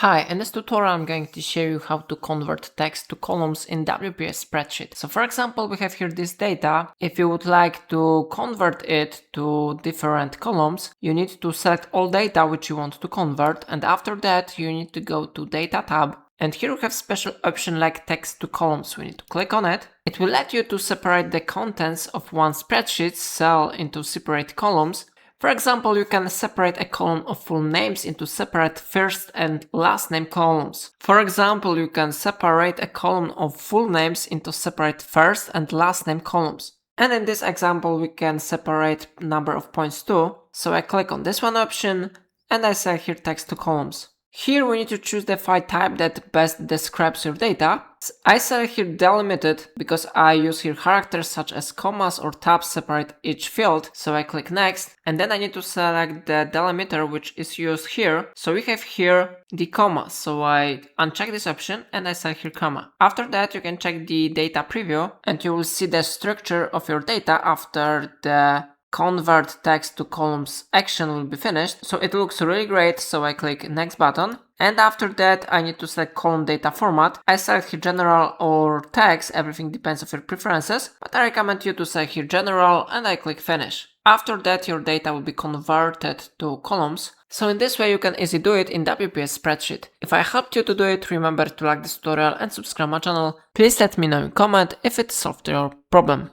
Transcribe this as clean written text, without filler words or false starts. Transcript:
Hi, in this tutorial I'm going to show you how to convert text to columns in WPS Spreadsheet. So for example, we have here this data. If you would like to convert it to different columns, you need to select all data which you want to convert, and after that you need to go to Data tab. And here we have special option like text to columns. We need to click on it. It will let you to separate the contents of one spreadsheet cell into separate columns. For example, you can separate a column of full names into separate first and last name columns. For example, you can separate a column of full names into separate first and last name columns. And in this example, we can separate number of points too. So I click on this one option and I select here text to columns. Here we need to choose the file type that best describes your data. I select here delimited because I use here characters such as commas or tabs separate each field. So I click next and then I need to select the delimiter which is used here. So we have here the commas. So I uncheck this option and I select here comma. After that you can check the data preview and you will see the structure of your data after the convert text to columns action will be finished. So it looks really great. So I click next button. And after that, I need to select column data format. I select here general or text, everything depends on your preferences, but I recommend you to select here general and I click finish. After that, your data will be converted to columns. So in this way, you can easily do it in WPS Spreadsheet. If I helped you to do it, remember to like this tutorial and subscribe my channel. Please let me know in comment if it solved your problem.